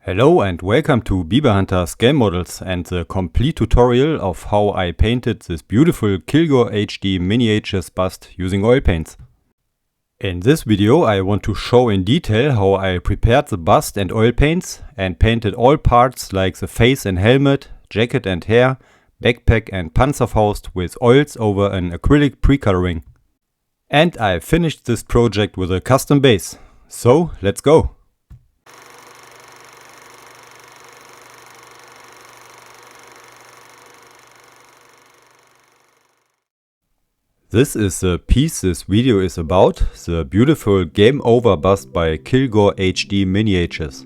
Hello and welcome to Hunter's Game Models and the complete tutorial of how I painted this beautiful KilgoreHD Miniatures bust using oil paints. In this video I want to show in detail how I prepared the bust and oil paints and painted all parts like the face and helmet, jacket and hair, backpack and Panzerfaust with oils over an acrylic pre-coloring. And I finished this project with a custom base. So let's go! This is the piece this video is about, the beautiful Game Over bust by KilgoreHD Miniatures.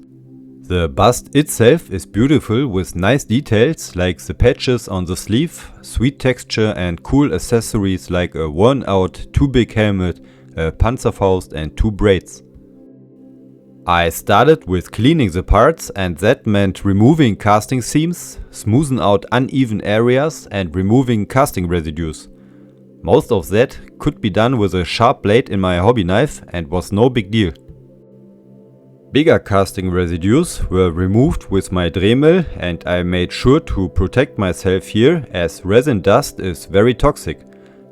The bust itself is beautiful with nice details like the patches on the sleeve, sweet texture and cool accessories like a worn out too big helmet, a Panzerfaust and 2 braids. I started with cleaning the parts and that meant removing casting seams, smoothing out uneven areas and removing casting residues. Most of that could be done with a sharp blade in my hobby knife and was no big deal. Bigger casting residues were removed with my Dremel and I made sure to protect myself here as resin dust is very toxic,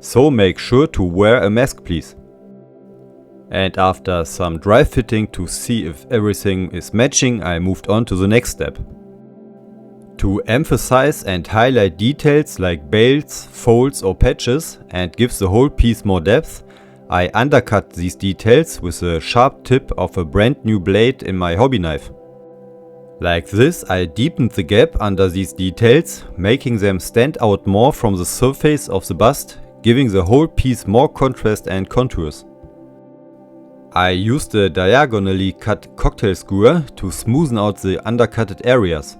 so make sure to wear a mask please. And after some dry fitting to see if everything is matching, I moved on to the next step. To emphasize and highlight details like belts, folds or patches and give the whole piece more depth, I undercut these details with the sharp tip of a brand new blade in my hobby knife. Like this I deepened the gap under these details, making them stand out more from the surface of the bust, giving the whole piece more contrast and contours. I used a diagonally cut cocktail skewer to smoothen out the undercutted areas.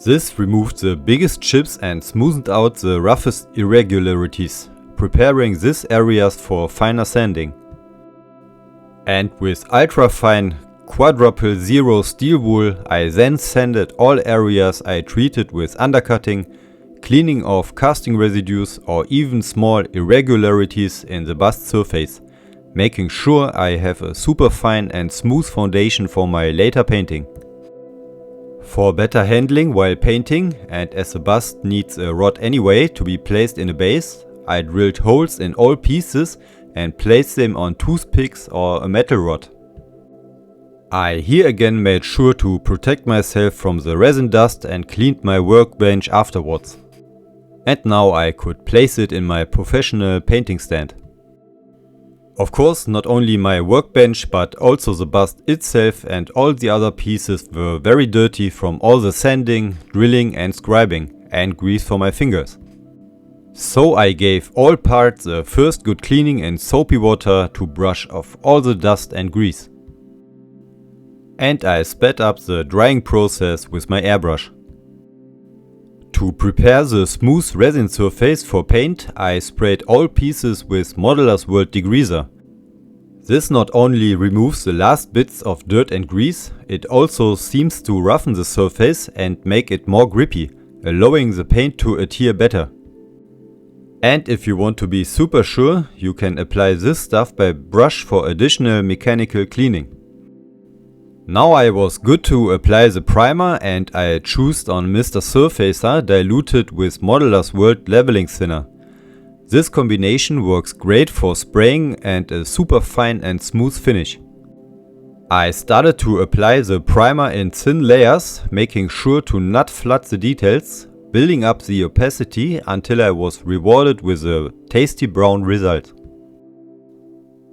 This removed the biggest chips and smoothed out the roughest irregularities, preparing these areas for finer sanding. And with ultra-fine quadruple zero steel wool, I then sanded all areas I treated with undercutting, cleaning off casting residues or even small irregularities in the bust surface, making sure I have a super fine and smooth foundation for my later painting. For better handling while painting, and as the bust needs a rod anyway to be placed in a base, I drilled holes in all pieces and placed them on toothpicks or a metal rod. I here again made sure to protect myself from the resin dust and cleaned my workbench afterwards. And now I could place it in my professional painting stand. Of course, not only my workbench but also the bust itself and all the other pieces were very dirty from all the sanding, drilling and scribing and grease for my fingers. So I gave all parts a first good cleaning in soapy water to brush off all the dust and grease. And I sped up the drying process with my airbrush. To prepare the smooth resin surface for paint, I sprayed all pieces with Modeler's World degreaser. This not only removes the last bits of dirt and grease, it also seems to roughen the surface and make it more grippy, allowing the paint to adhere better. And if you want to be super sure, you can apply this stuff by brush for additional mechanical cleaning. Now I was good to apply the primer and I chose on Mr. Surfacer diluted with Modeler's World leveling thinner. This combination works great for spraying and a super fine and smooth finish. I started to apply the primer in thin layers, making sure to not flood the details, building up the opacity until I was rewarded with a tasty brown result.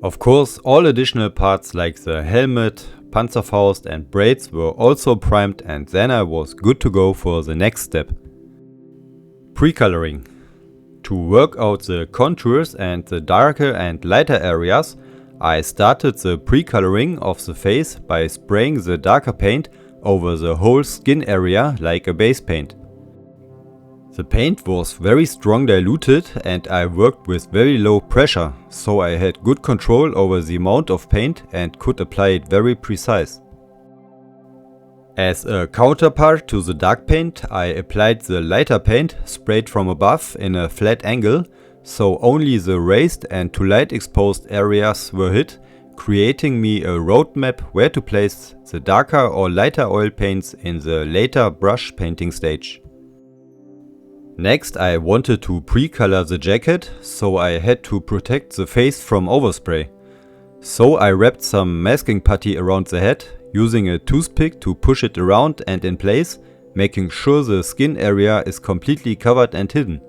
Of course, all additional parts like the helmet, Panzerfaust and braids were also primed and then I was good to go for the next step. Pre-coloring. To work out the contours and the darker and lighter areas, I started the pre-coloring of the face by spraying the darker paint over the whole skin area like a base paint. The paint was very strong diluted and I worked with very low pressure, so I had good control over the amount of paint and could apply it very precise. As a counterpart to the dark paint, I applied the lighter paint sprayed from above in a flat angle, so only the raised and to light exposed areas were hit, creating me a roadmap where to place the darker or lighter oil paints in the later brush painting stage. Next, I wanted to pre-color the jacket, so I had to protect the face from overspray. So I wrapped some masking putty around the head, using a toothpick to push it around and in place, making sure the skin area is completely covered and hidden.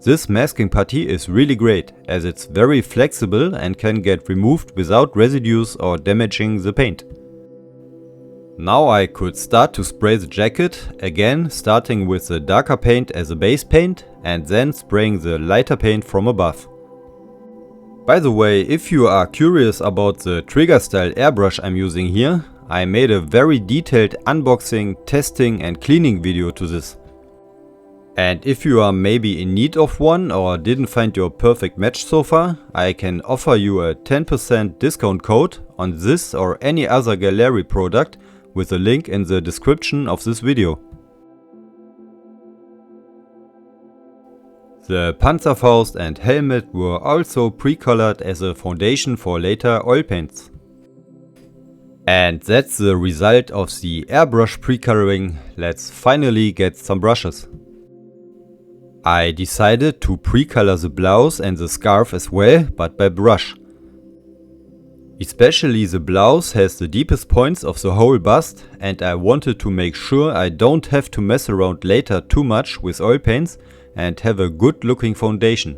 This masking putty is really great, as it's very flexible and can get removed without residues or damaging the paint. Now I could start to spray the jacket, again starting with the darker paint as a base paint and then spraying the lighter paint from above. By the way, if you are curious about the trigger style airbrush I'm using here, I made a very detailed unboxing, testing and cleaning video to this. And if you are maybe in need of one or didn't find your perfect match so far, I can offer you a 10% discount code on this or any other gallery product with a link in the description of this video. The Panzerfaust and helmet were also pre-colored as a foundation for later oil paints. And that's the result of the airbrush pre-coloring. Let's finally get some brushes. I decided to pre-color the blouse and the scarf as well, but by brush. Especially the blouse has the deepest points of the whole bust, and I wanted to make sure I don't have to mess around later too much with oil paints and have a good looking foundation.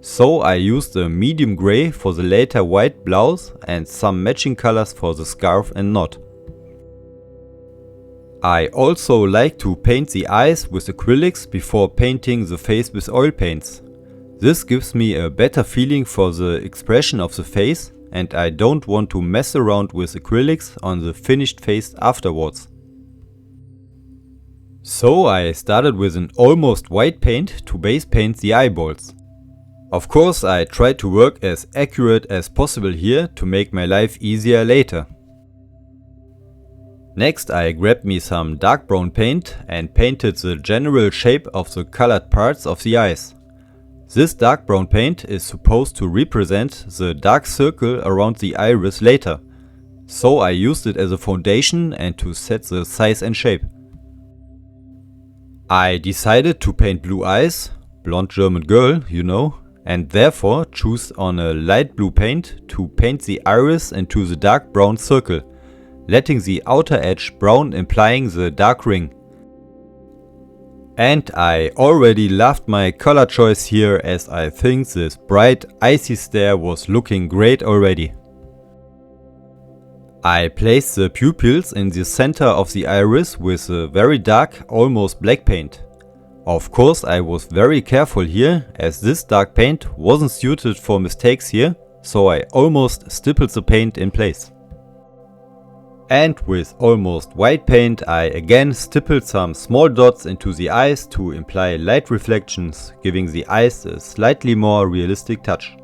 So I used a medium grey for the later white blouse and some matching colors for the scarf and knot. I also like to paint the eyes with acrylics before painting the face with oil paints. This gives me a better feeling for the expression of the face, and I don't want to mess around with acrylics on the finished face afterwards. So I started with an almost white paint to base paint the eyeballs. Of course, I tried to work as accurate as possible here to make my life easier later. Next I grabbed me some dark brown paint and painted the general shape of the colored parts of the eyes. This dark brown paint is supposed to represent the dark circle around the iris later, so I used it as a foundation and to set the size and shape. I decided to paint blue eyes, blonde German girl, you know, and therefore choose on a light blue paint to paint the iris into the dark brown circle, letting the outer edge brown implying the dark ring. And I already loved my color choice here, as I think this bright icy stare was looking great already. I placed the pupils in the center of the iris with a very dark, almost black paint. Of course I was very careful here, as this dark paint wasn't suited for mistakes here, so I almost stippled the paint in place. And with almost white paint I again stippled some small dots into the eyes to imply light reflections, giving the eyes a slightly more realistic touch.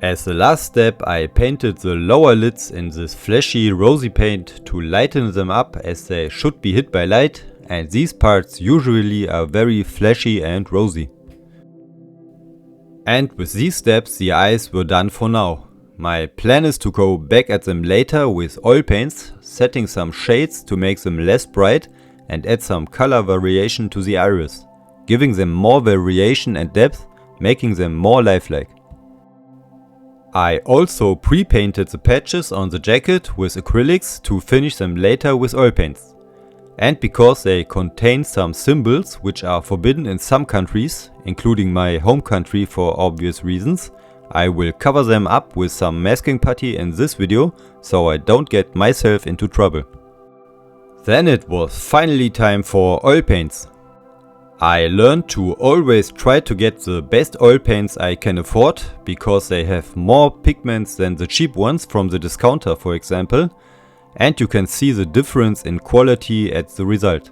As the last step I painted the lower lids in this flashy rosy paint to lighten them up, as they should be hit by light, and these parts usually are very flashy and rosy. And with these steps the eyes were done for now. My plan is to go back at them later with oil paints, setting some shades to make them less bright and add some color variation to the iris, giving them more variation and depth, making them more lifelike. I also pre-painted the patches on the jacket with acrylics to finish them later with oil paints. And because they contain some symbols which are forbidden in some countries, including my home country for obvious reasons, I will cover them up with some masking putty in this video, so I don't get myself into trouble. Then it was finally time for oil paints. I learned to always try to get the best oil paints I can afford, because they have more pigments than the cheap ones from the discounter, for example, and you can see the difference in quality at the result.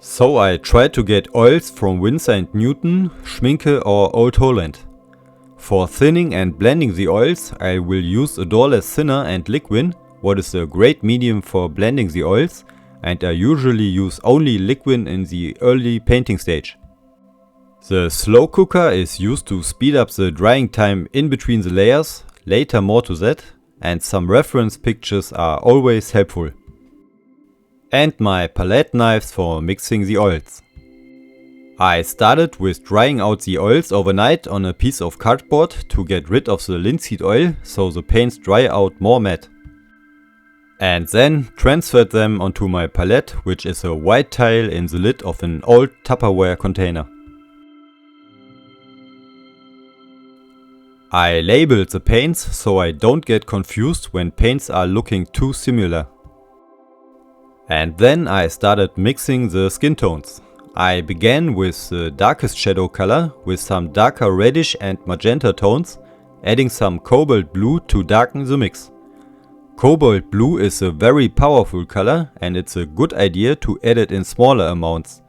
So I tried to get oils from Winsor & Newton, Schminke or Old Holland. For thinning and blending the oils, I will use a doorless thinner and liquid, what is a great medium for blending the oils, and I usually use only liquid in the early painting stage. The slow cooker is used to speed up the drying time in between the layers, later more to that, and some reference pictures are always helpful. And my palette knives for mixing the oils. I started with drying out the oils overnight on a piece of cardboard to get rid of the linseed oil so the paints dry out more matte. And then transferred them onto my palette, which is a white tile in the lid of an old Tupperware container. I labeled the paints so I don't get confused when paints are looking too similar. And then I started mixing the skin tones. I began with the darkest shadow color with some darker reddish and magenta tones, adding some cobalt blue to darken the mix. Cobalt blue is a very powerful color and it's a good idea to add it in smaller amounts.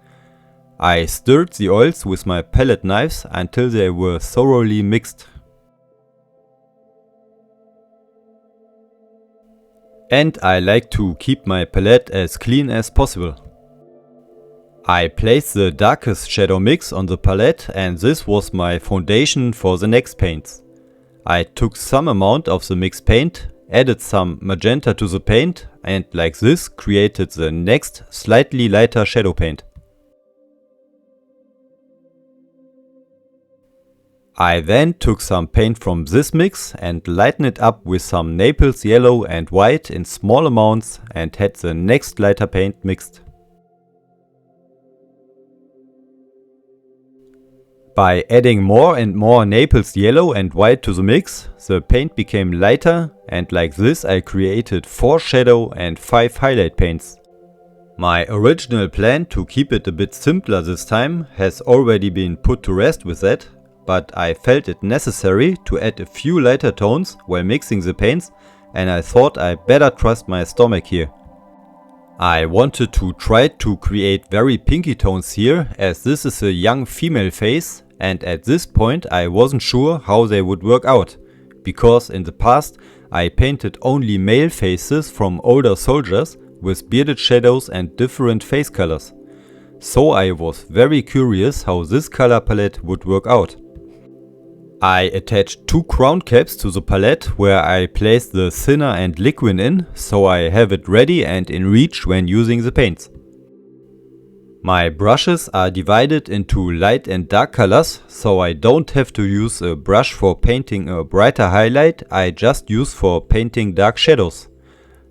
I stirred the oils with my palette knives until they were thoroughly mixed. And I like to keep my palette as clean as possible. I placed the darkest shadow mix on the palette and this was my foundation for the next paints. I took some amount of the mixed paint, added some magenta to the paint and like this created the next slightly lighter shadow paint. I then took some paint from this mix and lightened it up with some Naples yellow and white in small amounts and had the next lighter paint mixed. By adding more and more Naples yellow and white to the mix, the paint became lighter and like this I created 4 shadow and 5 highlight paints. My original plan to keep it a bit simpler this time has already been put to rest with that, but I felt it necessary to add a few lighter tones while mixing the paints and I thought I better trust my stomach here. I wanted to try to create very pinky tones here as this is a young female face and at this point I wasn't sure how they would work out, because in the past I painted only male faces from older soldiers with bearded shadows and different face colors. So I was very curious how this color palette would work out. I attached 2 crown caps to the palette where I placed the thinner and liquid in, so I have it ready and in reach when using the paints. My brushes are divided into light and dark colors, so I don't have to use a brush for painting a brighter highlight, I just use for painting dark shadows.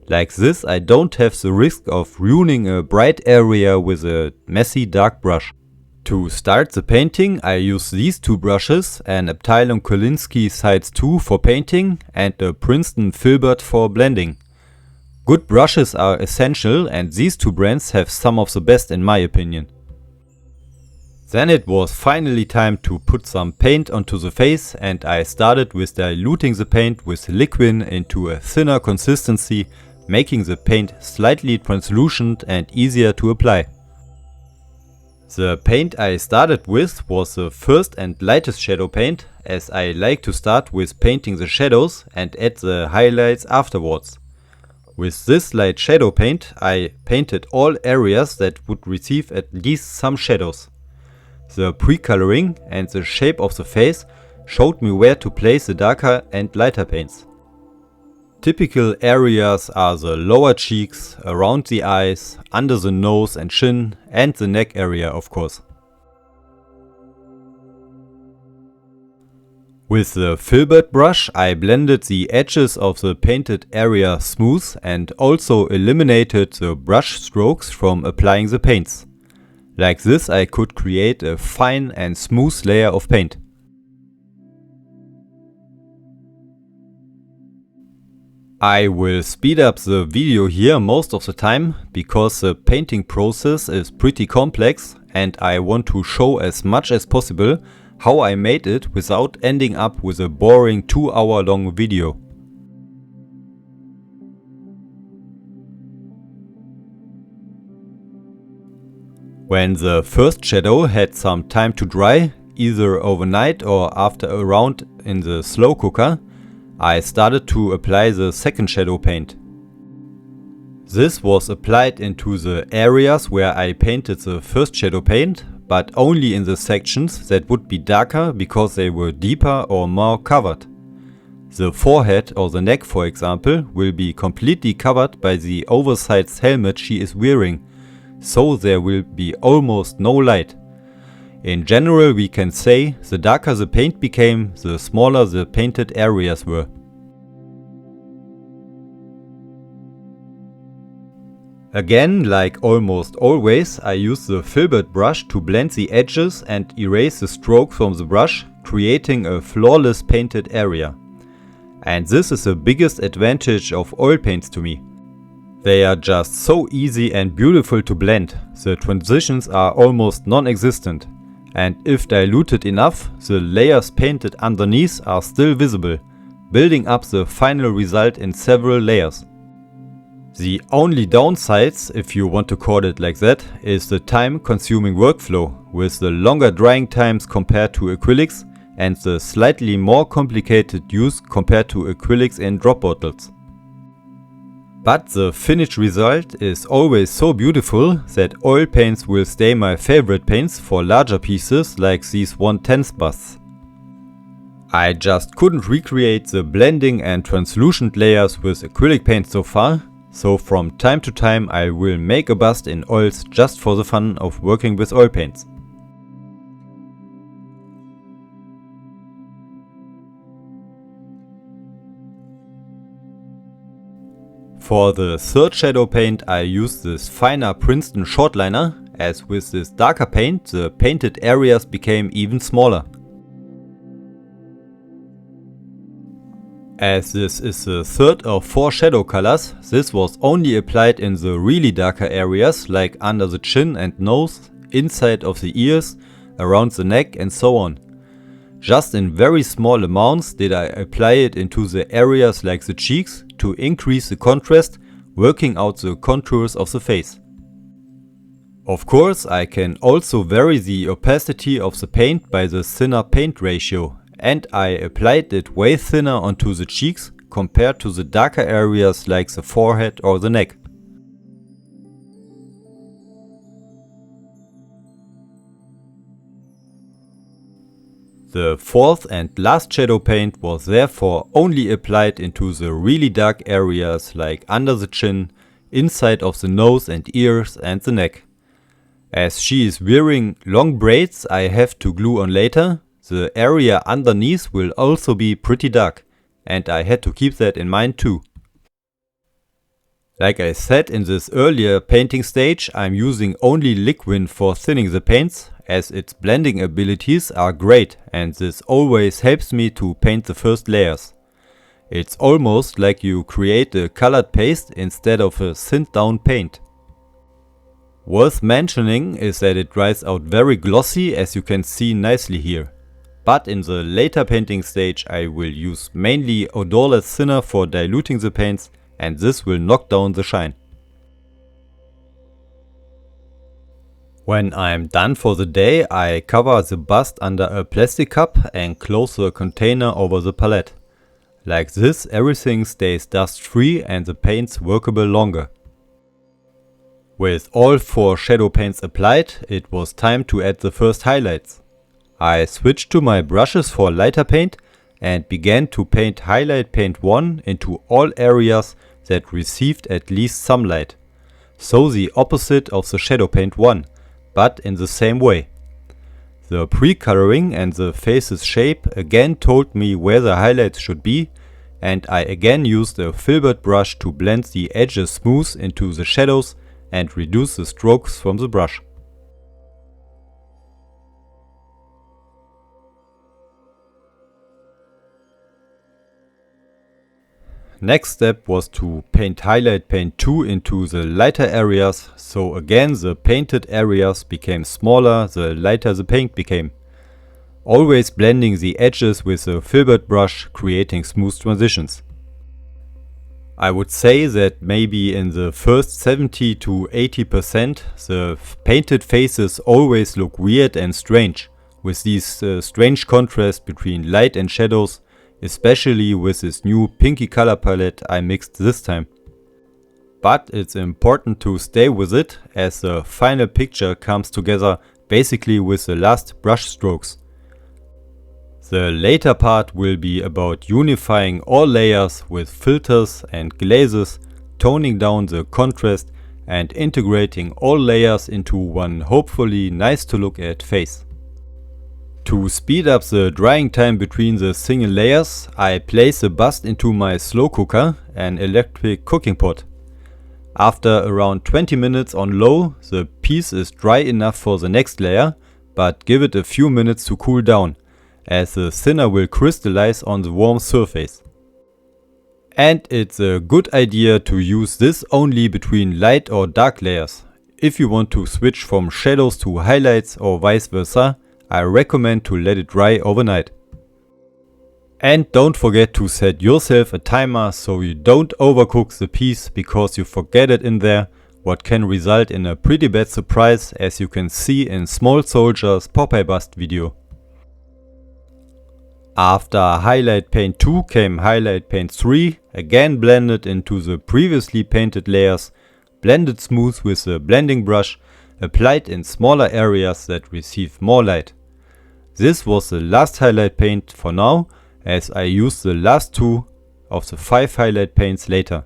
Like this I don't have the risk of ruining a bright area with a messy dark brush. To start the painting I use these 2 brushes, an Abteilung Kolinsky size 2 for painting and a Princeton Filbert for blending. Good brushes are essential and these 2 brands have some of the best in my opinion. Then it was finally time to put some paint onto the face and I started with diluting the paint with liquid into a thinner consistency, making the paint slightly translucent and easier to apply. The paint I started with was the first and lightest shadow paint, as I like to start with painting the shadows and add the highlights afterwards. With this light shadow paint I painted all areas that would receive at least some shadows. The pre-coloring and the shape of the face showed me where to place the darker and lighter paints. Typical areas are the lower cheeks, around the eyes, under the nose and chin and the neck area of course. With the Filbert brush I blended the edges of the painted area smooth and also eliminated the brush strokes from applying the paints. Like this I could create a fine and smooth layer of paint. I will speed up the video here most of the time because the painting process is pretty complex and I want to show as much as possible how I made it without ending up with a boring 2-hour long video. When the first shadow had some time to dry, either overnight or after a round in the slow cooker, I started to apply the second shadow paint. This was applied into the areas where I painted the first shadow paint, but only in the sections that would be darker because they were deeper or more covered. The forehead or the neck, for example, will be completely covered by the oversized helmet she is wearing, so there will be almost no light. In general, we can say the darker the paint became, the smaller the painted areas were. Again, like almost always, I use the filbert brush to blend the edges and erase the strokes from the brush, creating a flawless painted area. And this is the biggest advantage of oil paints to me. They are just so easy and beautiful to blend. The transitions are almost non-existent. And if diluted enough, the layers painted underneath are still visible, building up the final result in several layers. The only downsides, if you want to call it like that, is the time-consuming workflow, with the longer drying times compared to acrylics and the slightly more complicated use compared to acrylics in drop bottles. But the finished result is always so beautiful that oil paints will stay my favorite paints for larger pieces like these 1/10 busts. I just couldn't recreate the blending and translucent layers with acrylic paint so far, so from time to time I will make a bust in oils just for the fun of working with oil paints. For the third shadow paint I use this finer Princeton shortliner, as with this darker paint the painted areas became even smaller. As this is the third of 4 shadow colors, this was only applied in the really darker areas like under the chin and nose, inside of the ears, around the neck and so on. Just in very small amounts did I apply it into the areas like the cheeks to increase the contrast, working out the contours of the face. Of course, I can also vary the opacity of the paint by the thinner paint ratio, and I applied it way thinner onto the cheeks compared to the darker areas like the forehead or the neck. The fourth and last shadow paint was therefore only applied into the really dark areas like under the chin, inside of the nose and ears and the neck. As she is wearing long braids I have to glue on later, the area underneath will also be pretty dark, and I had to keep that in mind too. Like I said in this earlier painting stage, I'm using only liquid for thinning the paints, as its blending abilities are great and this always helps me to paint the first layers. It's almost like you create a colored paste instead of a thinned down paint. Worth mentioning is that it dries out very glossy, as you can see nicely here. But in the later painting stage I will use mainly odorless thinner for diluting the paints, and this will knock down the shine. When I'm done for the day, I cover the bust under a plastic cup and close the container over the palette. Like this, everything stays dust free and the paint's workable longer. With all 4 shadow paints applied, it was time to add the first highlights. I switched to my brushes for lighter paint and began to paint highlight paint 1 into all areas that received at least some light. So the opposite of the shadow paint 1, but in the same way. The pre-coloring and the face's shape again told me where the highlights should be, and I again used a filbert brush to blend the edges smooth into the shadows and reduce the strokes from the brush. Next step was to paint highlight paint 2 into the lighter areas, so again the painted areas became smaller the lighter the paint became. Always blending the edges with a filbert brush, creating smooth transitions. I would say that maybe in the first 70 to 80% the painted faces always look weird and strange, with these strange contrast between light and shadows, especially with this new pinky color palette I mixed this time. But it's important to stay with it, as the final picture comes together basically with the last brush strokes. The later part will be about unifying all layers with filters and glazes, toning down the contrast and integrating all layers into one hopefully nice to look at face. To speed up the drying time between the single layers, I place the bust into my slow cooker, an electric cooking pot. After around 20 minutes on low, the piece is dry enough for the next layer, but give it a few minutes to cool down, as the thinner will crystallize on the warm surface. And it's a good idea to use this only between light or dark layers. If you want to switch from shadows to highlights or vice versa, I recommend to let it dry overnight. And don't forget to set yourself a timer so you don't overcook the piece because you forget it in there, what can result in a pretty bad surprise, as you can see in Small Soldier's Popeye bust video. After Highlight Paint 2 came Highlight Paint 3, again blended into the previously painted layers, blended smooth with a blending brush, applied in smaller areas that receive more light. This was the last highlight paint for now, as I used the last 2 of the 5 highlight paints later.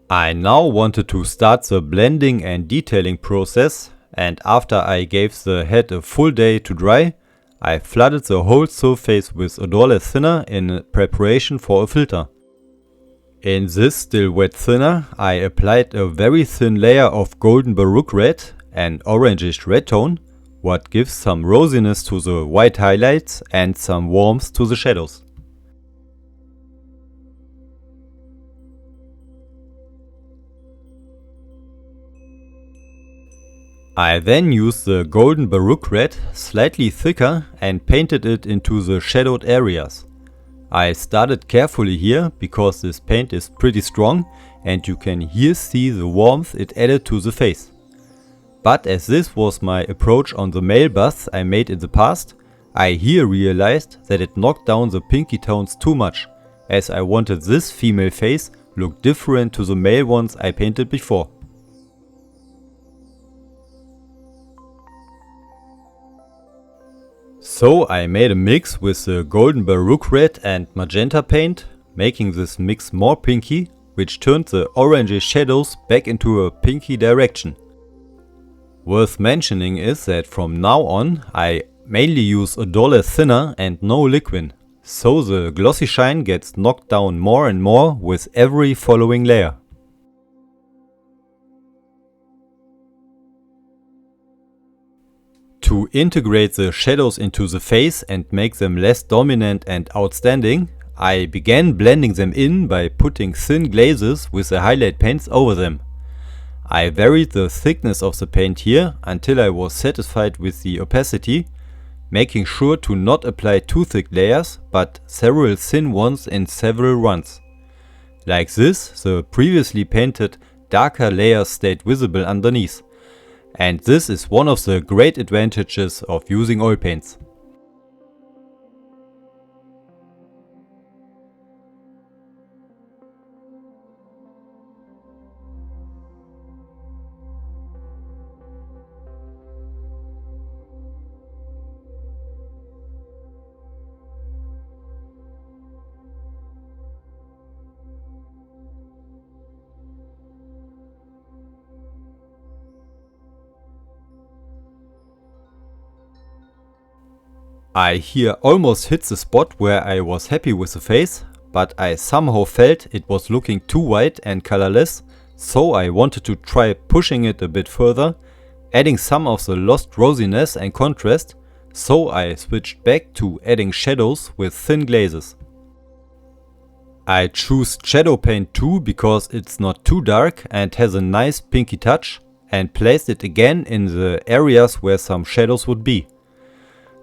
I now wanted to start the blending and detailing process, and after I gave the head a full day to dry, I flooded the whole surface with odorless thinner in preparation for a filter. In this still wet thinner, I applied a very thin layer of golden baroque red, an orangish red tone, what gives some rosiness to the white highlights and some warmth to the shadows. I then used the golden baroque red, slightly thicker, and painted it into the shadowed areas. I started carefully here because this paint is pretty strong and you can here see the warmth it added to the face. But as this was my approach on the male busts I made in the past, I here realized that it knocked down the pinky tones too much, as I wanted this female face look different to the male ones I painted before. So I made a mix with the golden baroque red and magenta paint, making this mix more pinky, which turned the orangey shadows back into a pinky direction. Worth mentioning is that from now on I mainly use odorless thinner and no liquid, so the glossy shine gets knocked down more and more with every following layer. To integrate the shadows into the face and make them less dominant and outstanding, I began blending them in by putting thin glazes with the highlight paints over them. I varied the thickness of the paint here until I was satisfied with the opacity, making sure to not apply too thick layers, but several thin ones in several runs. Like this, the previously painted darker layers stayed visible underneath. And this is one of the great advantages of using oil paints. I here almost hit the spot where I was happy with the face, but I somehow felt it was looking too white and colorless, so I wanted to try pushing it a bit further, adding some of the lost rosiness and contrast, so I switched back to adding shadows with thin glazes. I choose Shadow Paint 2 because it's not too dark and has a nice pinky touch, and placed it again in the areas where some shadows would be.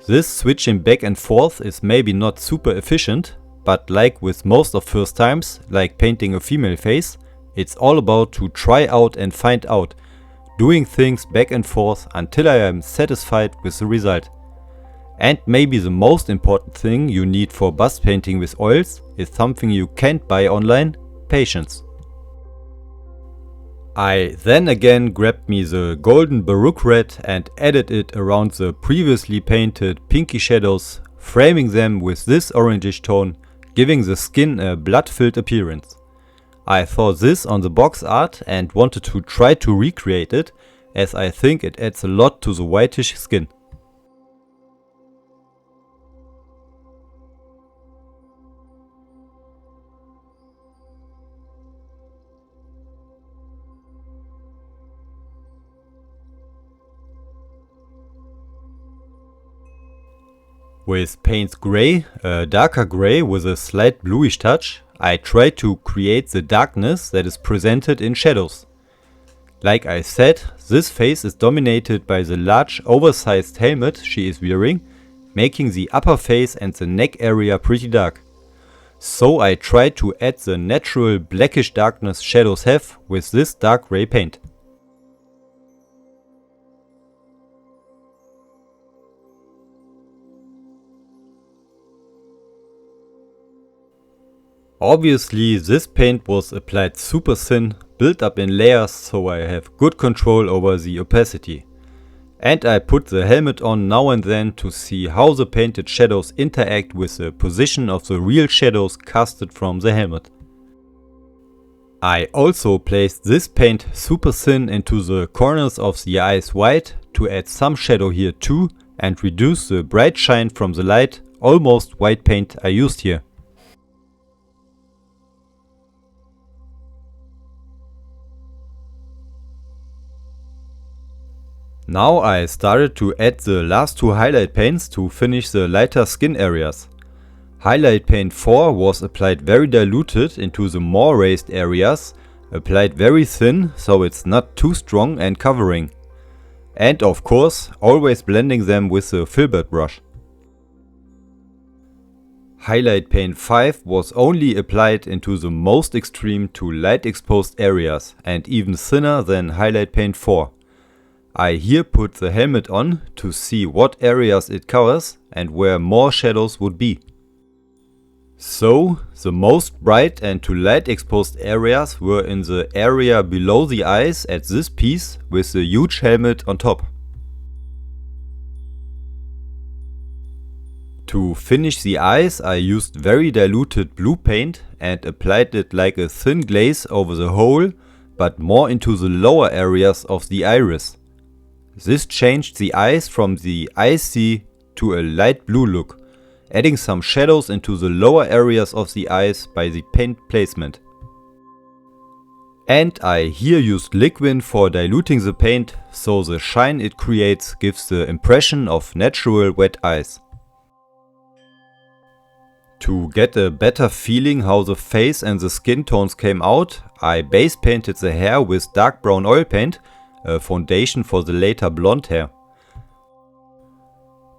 This switching back and forth is maybe not super efficient, but like with most of first times, like painting a female face, it's all about to try out and find out, doing things back and forth until I am satisfied with the result. And maybe the most important thing you need for bust painting with oils is something you can't buy online: patience. I then again grabbed me the golden Baroque red and added it around the previously painted pinky shadows, framing them with this orangish tone, giving the skin a blood-filled appearance. I thought this on the box art and wanted to try to recreate it, as I think it adds a lot to the whitish skin. With paints grey, a darker grey with a slight bluish touch, I tried to create the darkness that is presented in shadows. Like I said, this face is dominated by the large oversized helmet she is wearing, making the upper face and the neck area pretty dark. So I tried to add the natural blackish darkness shadows have with this dark grey paint. Obviously this paint was applied super thin, built up in layers, so I have good control over the opacity. And I put the helmet on now and then to see how the painted shadows interact with the position of the real shadows casted from the helmet. I also placed this paint super thin into the corners of the eyes white to add some shadow here too and reduce the bright shine from the light, almost white paint I used here. Now I started to add the last two highlight paints to finish the lighter skin areas. Highlight paint 4 was applied very diluted into the more raised areas, applied very thin so it's not too strong and covering. And of course always blending them with the filbert brush. Highlight paint 5 was only applied into the most extreme to light exposed areas and even thinner than highlight paint 4. I here put the helmet on to see what areas it covers and where more shadows would be. So, the most bright and to light exposed areas were in the area below the eyes at this piece with the huge helmet on top. To finish the eyes I used very diluted blue paint and applied it like a thin glaze over the whole, but more into the lower areas of the iris. This changed the eyes from the icy to a light blue look, adding some shadows into the lower areas of the eyes by the paint placement. And I here used liquid for diluting the paint, so the shine it creates gives the impression of natural wet eyes. To get a better feeling how the face and the skin tones came out, I base painted the hair with dark brown oil paint, a foundation for the later blonde hair.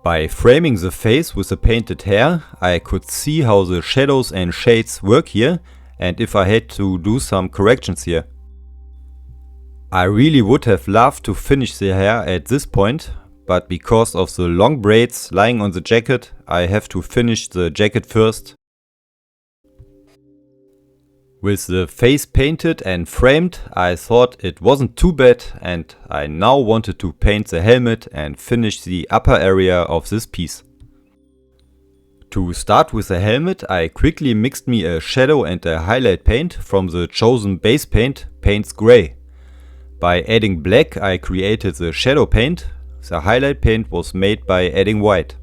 By framing the face with the painted hair, I could see how the shadows and shades work here and if I had to do some corrections here. I really would have loved to finish the hair at this point, but because of the long braids lying on the jacket, I have to finish the jacket first. With the face painted and framed, I thought it wasn't too bad and I now wanted to paint the helmet and finish the upper area of this piece. To start with the helmet, I quickly mixed me a shadow and a highlight paint from the chosen base paint, Paints Grey. By adding black I created the shadow paint, the highlight paint was made by adding white.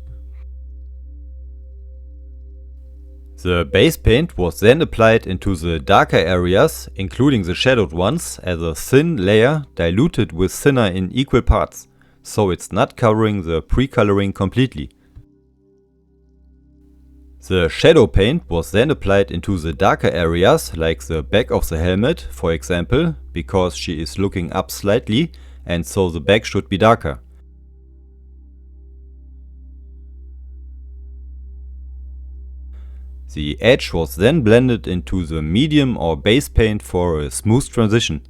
The base paint was then applied into the darker areas, including the shadowed ones, as a thin layer diluted with thinner in equal parts, so it's not covering the pre-coloring completely. The shadow paint was then applied into the darker areas, like the back of the helmet, for example, because she is looking up slightly and so the back should be darker. The edge was then blended into the medium or base paint for a smooth transition.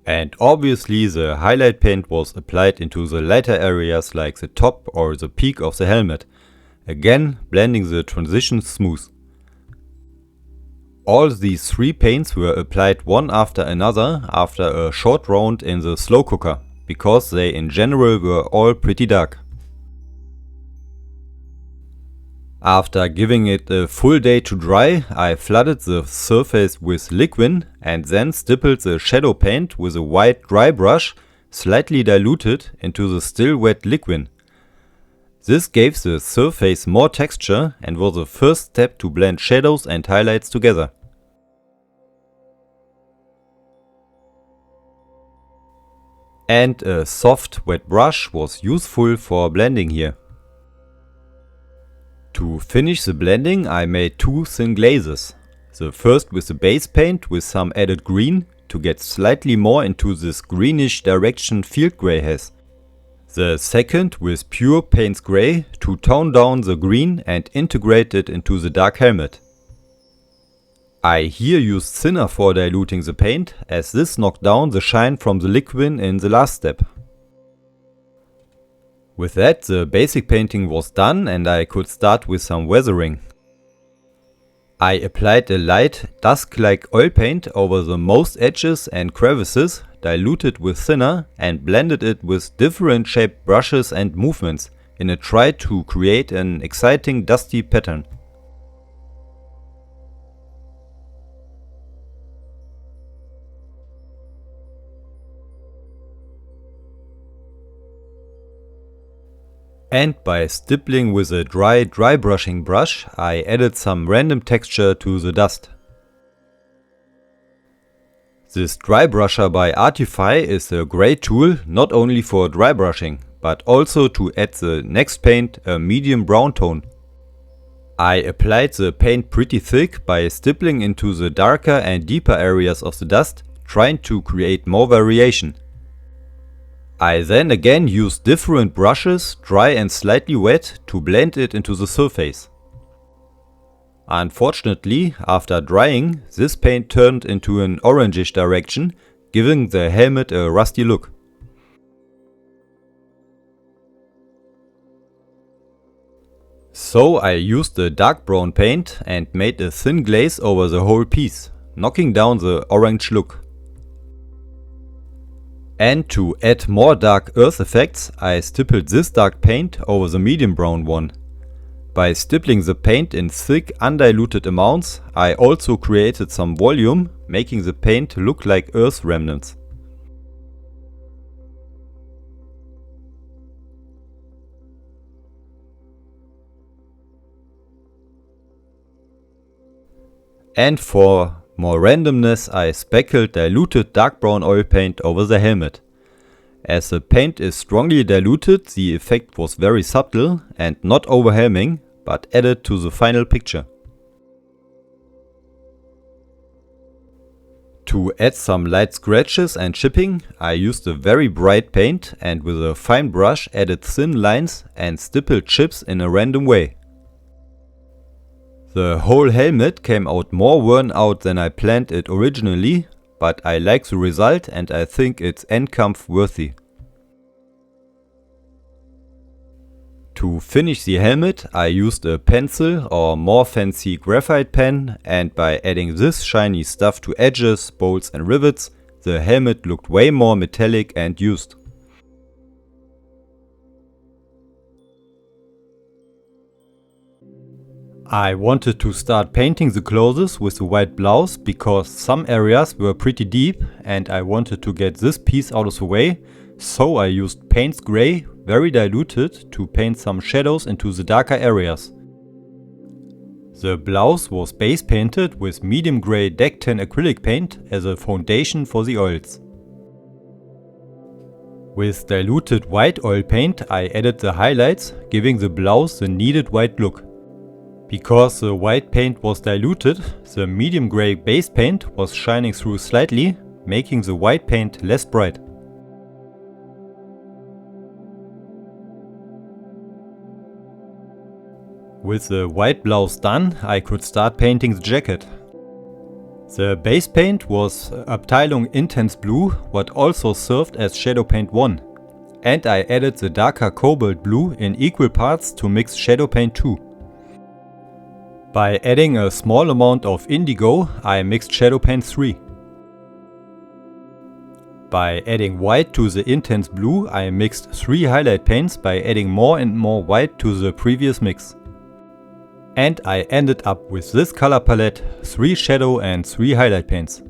And obviously the highlight paint was applied into the lighter areas like the top or the peak of the helmet, again blending the transition smooth. All these 3 paints were applied one after another after a short round in the slow cooker, because they in general were all pretty dark. After giving it a full day to dry, I flooded the surface with liquid and then stippled the shadow paint with a white dry brush, slightly diluted, into the still wet liquid. This gave the surface more texture and was the first step to blend shadows and highlights together. And a soft wet brush was useful for blending here. To finish the blending, I made 2 thin glazes. The first with the base paint with some added green to get slightly more into this greenish direction field grey has. The second with pure Payne's grey to tone down the green and integrate it into the dark helmet. I here used thinner for diluting the paint, as this knocked down the shine from the liquid in the last step. With that, the basic painting was done and I could start with some weathering. I applied a light dusk-like oil paint over the most edges and crevices, diluted with thinner and blended it with different shaped brushes and movements in a try to create an exciting dusty pattern. And by stippling with a dry brushing brush, I added some random texture to the dust. This dry brusher by Artify is a great tool not only for dry brushing, but also to add the next paint a medium brown tone. I applied the paint pretty thick by stippling into the darker and deeper areas of the dust, trying to create more variation. I then again used different brushes, dry and slightly wet, to blend it into the surface. Unfortunately, after drying, this paint turned into an orangish direction, giving the helmet a rusty look. So I used a dark brown paint and made a thin glaze over the whole piece, knocking down the orange look. And to add more dark earth effects, I stippled this dark paint over the medium brown one. By stippling the paint in thick undiluted amounts, I also created some volume, making the paint look like earth remnants. And for more randomness, I speckled diluted dark brown oil paint over the helmet. As the paint is strongly diluted, the effect was very subtle and not overwhelming, but added to the final picture. To add some light scratches and chipping, I used a very bright paint and with a fine brush added thin lines and stippled chips in a random way. The whole helmet came out more worn out than I planned it originally, but I like the result and I think it's endkampf worthy. To finish the helmet, I used a pencil or more fancy graphite pen, and by adding this shiny stuff to edges, bolts and rivets, the helmet looked way more metallic and used. I wanted to start painting the clothes with the white blouse because some areas were pretty deep and I wanted to get this piece out of the way, so I used Payne's grey, very diluted, to paint some shadows into the darker areas. The blouse was base painted with medium grey Deck 10 acrylic paint as a foundation for the oils. With diluted white oil paint I added the highlights, giving the blouse the needed white look. Because the white paint was diluted, the medium grey base paint was shining through slightly, making the white paint less bright. With the white blouse done, I could start painting the jacket. The base paint was Abteilung Intense Blue, what also served as Shadow Paint 1. And I added the darker cobalt blue in equal parts to mix Shadow Paint 2. By adding a small amount of indigo, I mixed shadow paint 3. By adding white to the intense blue, I mixed 3 highlight paints by adding more and more white to the previous mix. And I ended up with this color palette, 3 shadow and 3 highlight paints.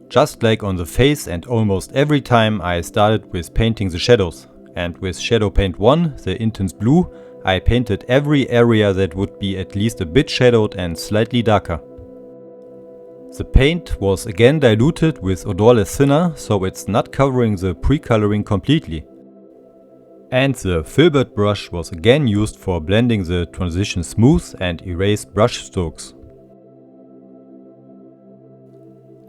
Just like on the face, and almost every time I started with painting the shadows. And with shadow paint 1, the intense blue, I painted every area that would be at least a bit shadowed and slightly darker. The paint was again diluted with odorless thinner, so it's not covering the pre-coloring completely. And the filbert brush was again used for blending the transition smooth and erase brush strokes.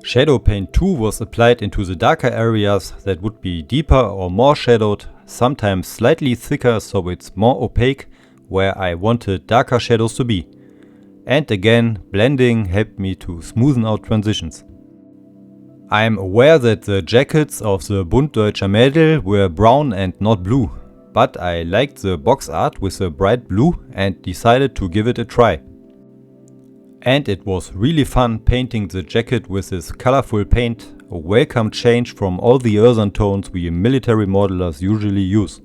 Shadow paint 2 was applied into the darker areas that would be deeper or more shadowed, sometimes slightly thicker so it's more opaque where I wanted darker shadows to be. And again, blending helped me to smoothen out transitions. I am aware that the jackets of the Bund Deutscher Mädel were brown and not blue, but I liked the box art with the bright blue and decided to give it a try. And it was really fun painting the jacket with this colorful paint, a welcome change from all the earthen tones we military modelers usually use.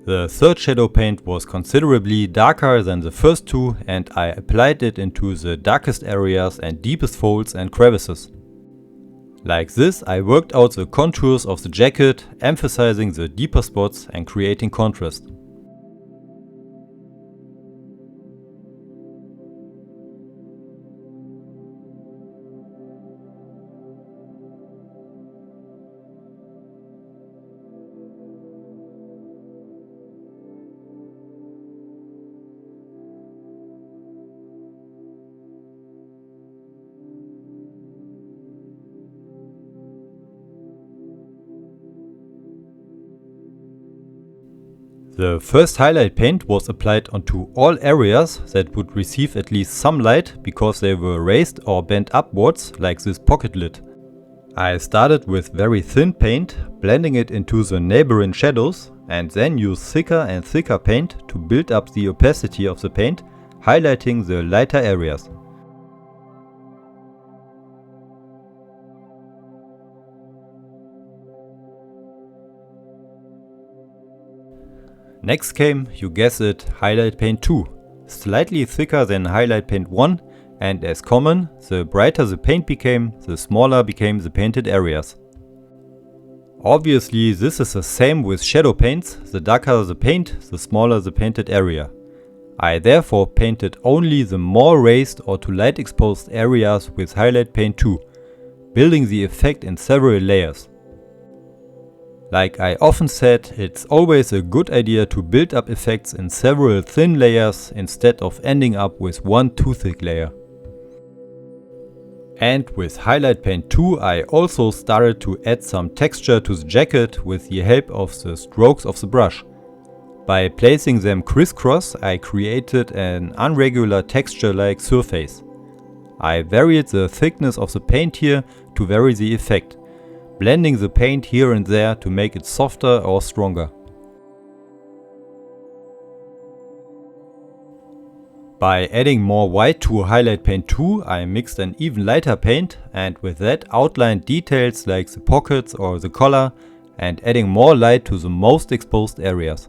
The third shadow paint was considerably darker than the first two, and I applied it into the darkest areas and deepest folds and crevices. Like this, I worked out the contours of the jacket, emphasizing the deeper spots and creating contrast. The first highlight paint was applied onto all areas that would receive at least some light because they were raised or bent upwards, like this pocket lid. I started with very thin paint, blending it into the neighboring shadows, and then used thicker and thicker paint to build up the opacity of the paint, highlighting the lighter areas. Next came, you guess it, highlight paint 2, slightly thicker than highlight paint 1, and as common, the brighter the paint became, the smaller became the painted areas. Obviously this is the same with shadow paints, the darker the paint, the smaller the painted area. I therefore painted only the more raised or to light exposed areas with highlight paint 2, building the effect in several layers. Like I often said, it's always a good idea to build up effects in several thin layers instead of ending up with one too thick layer. And with highlight paint 2 I also started to add some texture to the jacket with the help of the strokes of the brush. By placing them crisscross I created an irregular texture-like surface. I varied the thickness of the paint here to vary the effect, blending the paint here and there to make it softer or stronger. By adding more white to highlight paint 2, I mixed an even lighter paint and with that outlined details like the pockets or the collar and adding more light to the most exposed areas.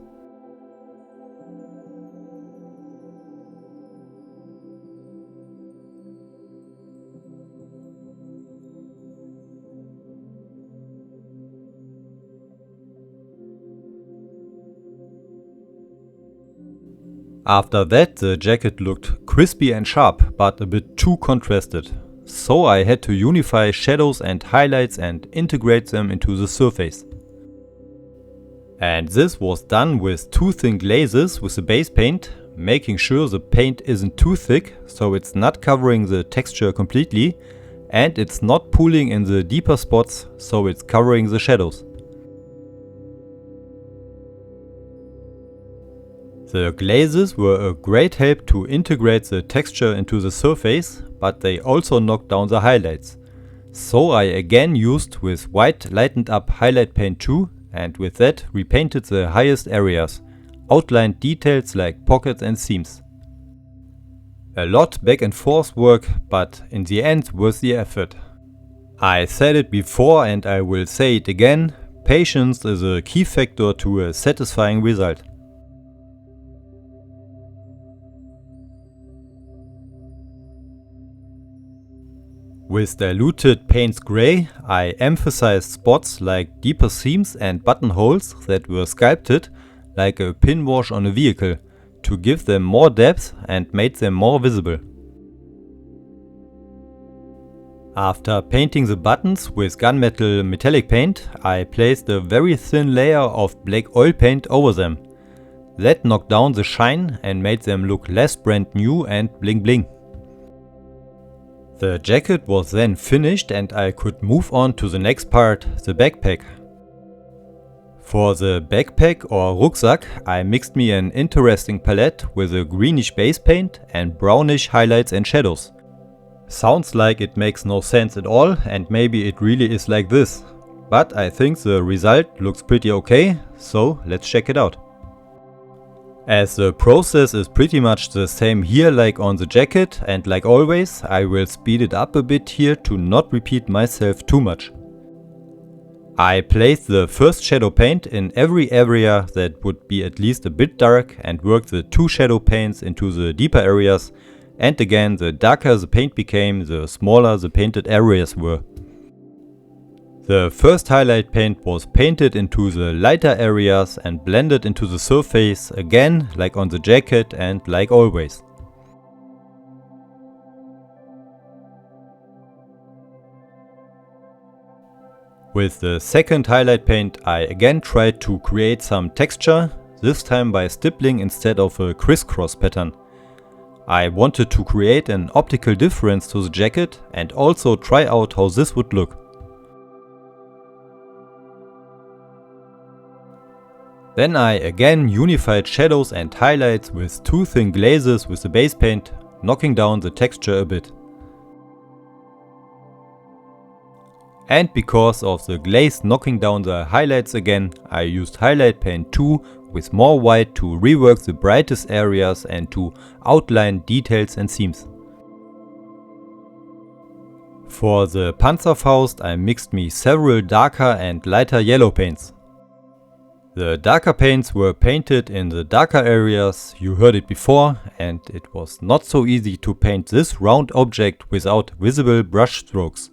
After that the jacket looked crispy and sharp, but a bit too contrasted. So I had to unify shadows and highlights and integrate them into the surface. And this was done with 2 thin glazes with the base paint, making sure the paint isn't too thick so it's not covering the texture completely and it's not pooling in the deeper spots so it's covering the shadows. The glazes were a great help to integrate the texture into the surface, but they also knocked down the highlights. So I again used with white lightened up highlight paint too, and with that repainted the highest areas, outlined details like pockets and seams. A lot back and forth work, but in the end worth the effort. I said it before and I will say it again, patience is a key factor to a satisfying result. With diluted paints gray, I emphasized spots like deeper seams and buttonholes that were sculpted like a pin wash on a vehicle, to give them more depth and made them more visible. After painting the buttons with gunmetal metallic paint, I placed a very thin layer of black oil paint over them. That knocked down the shine and made them look less brand new and bling bling. The jacket was then finished and I could move on to the next part, the backpack. For the backpack or rucksack, I mixed me an interesting palette with a greenish base paint and brownish highlights and shadows. Sounds like it makes no sense at all, and maybe it really is like this. But I think the result looks pretty okay, so let's check it out. As the process is pretty much the same here like on the jacket, and like always I will speed it up a bit here to not repeat myself too much. I placed the first shadow paint in every area that would be at least a bit dark and worked the two shadow paints into the deeper areas, and again the darker the paint became, the smaller the painted areas were. The first highlight paint was painted into the lighter areas and blended into the surface, again like on the jacket and like always. With the second highlight paint I again tried to create some texture, this time by stippling instead of a crisscross pattern. I wanted to create an optical difference to the jacket and also try out how this would look. Then I again unified shadows and highlights with two thin glazes with the base paint, knocking down the texture a bit. And because of the glaze knocking down the highlights again, I used highlight paint 2 with more white to rework the brightest areas and to outline details and seams. For the Panzerfaust I mixed me several darker and lighter yellow paints. The darker paints were painted in the darker areas, you heard it before, and it was not so easy to paint this round object without visible brush strokes.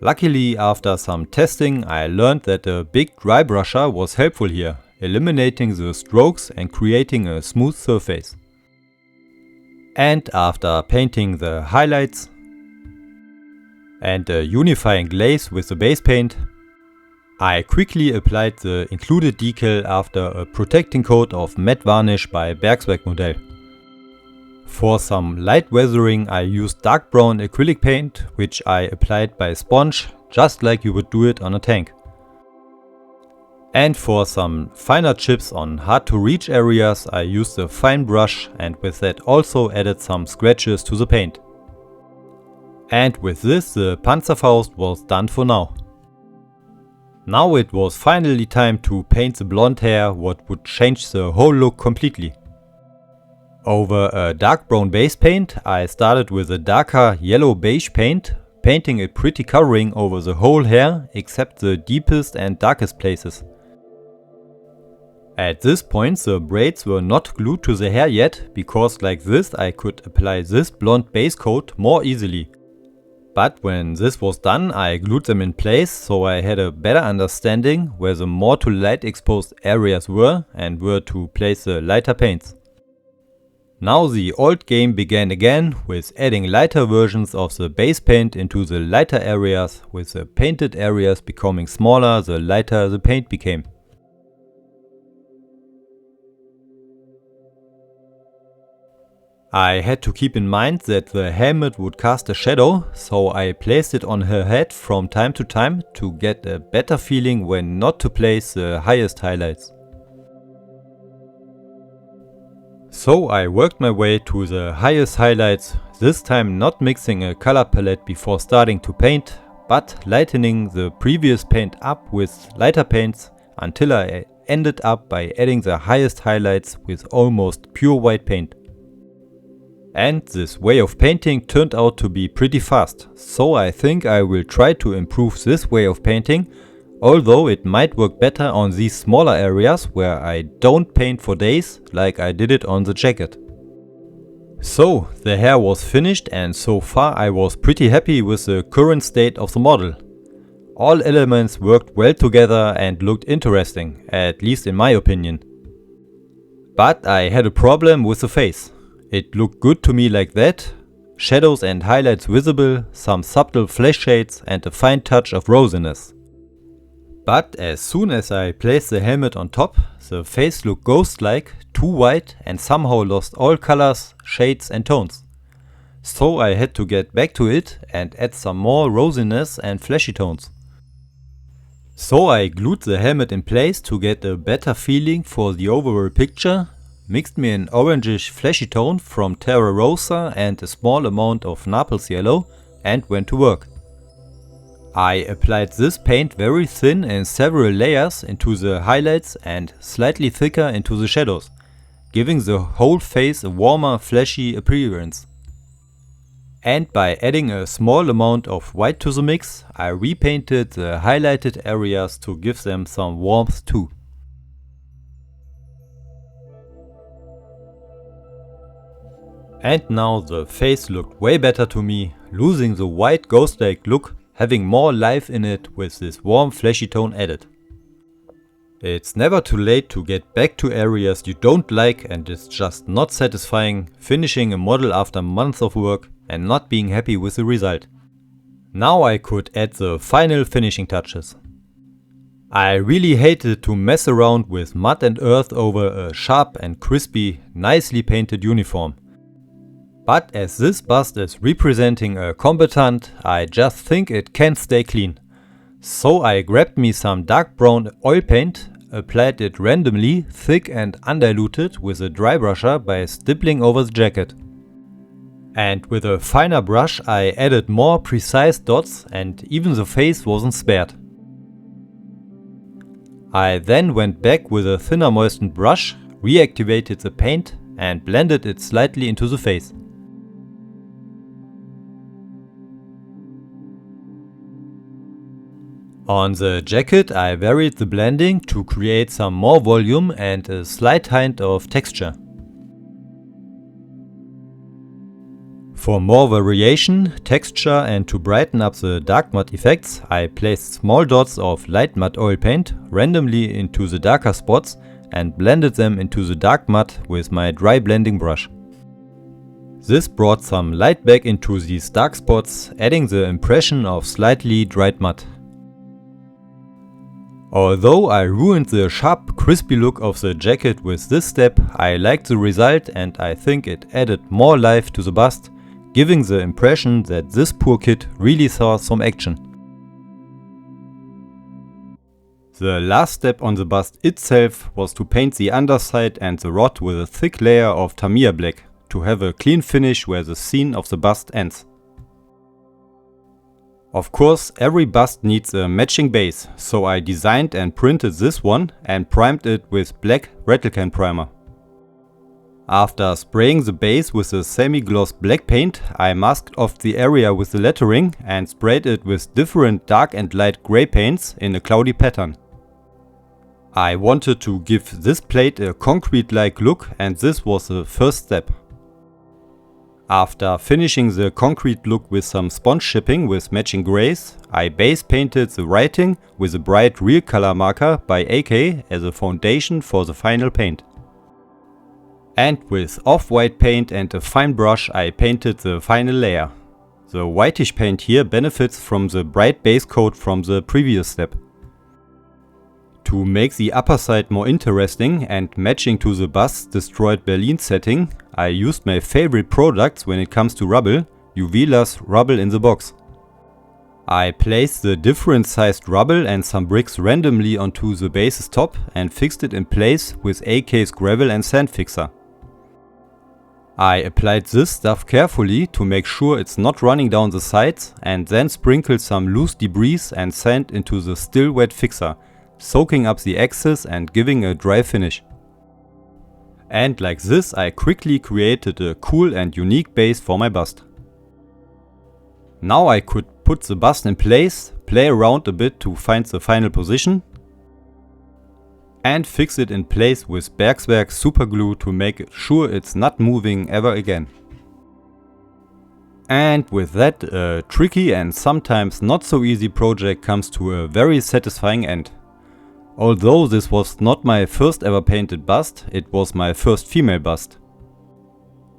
Luckily, after some testing I learned that a big dry brusher was helpful here, eliminating the strokes and creating a smooth surface. And after painting the highlights and a unifying glaze with the base paint, I quickly applied the included decal after a protecting coat of matte varnish by Bergswerk Modell. For some light weathering I used dark brown acrylic paint, which I applied by sponge, just like you would do it on a tank. And for some finer chips on hard to reach areas I used a fine brush and with that also added some scratches to the paint. And with this the Panzerfaust was done for now. Now it was finally time to paint the blonde hair, what would change the whole look completely. Over a dark brown base paint I started with a darker yellow beige paint, painting it pretty covering over the whole hair except the deepest and darkest places. At this point the braids were not glued to the hair yet, because like this I could apply this blonde base coat more easily. But when this was done I glued them in place, so I had a better understanding where the more to light exposed areas were and where to place the lighter paints. Now the old game began again with adding lighter versions of the base paint into the lighter areas, with the painted areas becoming smaller the lighter the paint became. I had to keep in mind that the helmet would cast a shadow, so I placed it on her head from time to time to get a better feeling when not to place the highest highlights. So I worked my way to the highest highlights, this time not mixing a color palette before starting to paint. but lightening the previous paint up with lighter paints until I ended up by adding the highest highlights with almost pure white paint. And this way of painting turned out to be pretty fast, so I think I will try to improve this way of painting, although it might work better on these smaller areas where I don't paint for days like I did it on the jacket. So the hair was finished, and so far I was pretty happy with the current state of the model. All elements worked well together and looked interesting, at least in my opinion. But I had a problem with the face. It looked good to me like that, shadows and highlights visible, some subtle flesh shades and a fine touch of rosiness. But as soon as I placed the helmet on top, the face looked ghost-like, too white, and somehow lost all colors, shades and tones. So I had to get back to it and add some more rosiness and fleshy tones. So I glued the helmet in place to get a better feeling for the overall picture, mixed me an orangish fleshy tone from Terra Rosa and a small amount of Naples yellow, and went to work. I applied this paint very thin in several layers into the highlights and slightly thicker into the shadows, giving the whole face a warmer, fleshy appearance. And by adding a small amount of white to the mix, I repainted the highlighted areas to give them some warmth too. And now the face looked way better to me, losing the white ghost-like look, having more life in it with this warm fleshy tone added. It's never too late to get back to areas you don't like, and it's just not satisfying finishing a model after months of work and not being happy with the result. Now I could add the final finishing touches. I really hated to mess around with mud and earth over a sharp and crispy, nicely painted uniform. But as this bust is representing a combatant, I just think it can stay clean. So I grabbed me some dark brown oil paint, applied it randomly, thick and undiluted with a dry brusher by stippling over the jacket. And with a finer brush I added more precise dots, and even the face wasn't spared. I then went back with a thinner moistened brush, reactivated the paint and blended it slightly into the face. On the jacket I varied the blending to create some more volume and a slight hint of texture. For more variation, texture and to brighten up the dark matte effects, I placed small dots of light matte oil paint randomly into the darker spots and blended them into the dark matte with my dry blending brush. This brought some light back into these dark spots, adding the impression of slightly dried matte. Although I ruined the sharp, crispy look of the jacket with this step, I liked the result and I think it added more life to the bust, giving the impression that this poor kid really saw some action. The last step on the bust itself was to paint the underside and the rod with a thick layer of Tamiya black, to have a clean finish where the scene of the bust ends. Of course, every bust needs a matching base, so I designed and printed this one and primed it with black Rattlecan primer. After spraying the base with a semi-gloss black paint, I masked off the area with the lettering and sprayed it with different dark and light grey paints in a cloudy pattern. I wanted to give this plate a concrete-like look, and this was the first step. After finishing the concrete look with some sponge chipping with matching greys, I base painted the writing with a bright real color marker by AK as a foundation for the final paint. And with off-white paint and a fine brush I painted the final layer. The whitish paint here benefits from the bright base coat from the previous step. To make the upper side more interesting and matching to the bust's destroyed Berlin setting, I used my favorite products when it comes to rubble, Juvelas rubble in the box. I placed the different sized rubble and some bricks randomly onto the base's top and fixed it in place with AK's gravel and sand fixer. I applied this stuff carefully to make sure it's not running down the sides, and then sprinkled some loose debris and sand into the still wet fixer, soaking up the excess and giving a dry finish. And like this I quickly created a cool and unique base for my bust. Now I could put the bust in place, play around a bit to find the final position, and fix it in place with Bergswerk super glue to make sure it's not moving ever again. And with that, a tricky and sometimes not so easy project comes to a very satisfying end. Although this was not my first ever painted bust, it was my first female bust.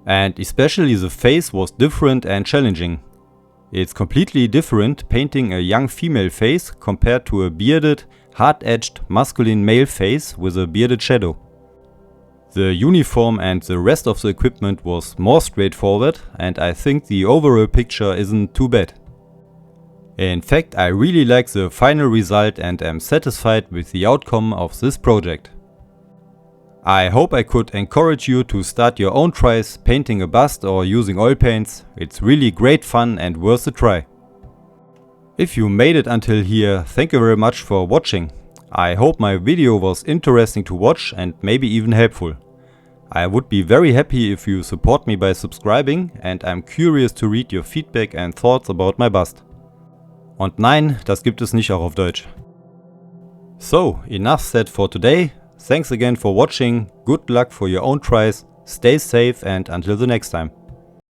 And especially the face was different and challenging. It's completely different painting a young female face compared to a bearded, hard-edged masculine male face with a bearded shadow. The uniform and the rest of the equipment was more straightforward, and I think the overall picture isn't too bad. In fact, I really like the final result and am satisfied with the outcome of this project. I hope I could encourage you to start your own tries painting a bust or using oil paints. It's really great fun and worth a try. If you made it until here, thank you very much for watching. I hope my video was interesting to watch and maybe even helpful. I would be very happy if you support me by subscribing, and I'm curious to read your feedback and thoughts about my bust. Und nein, das gibt es nicht auch auf Deutsch. So, enough said for today. Thanks again for watching, good luck for your own tries, stay safe and until the next time.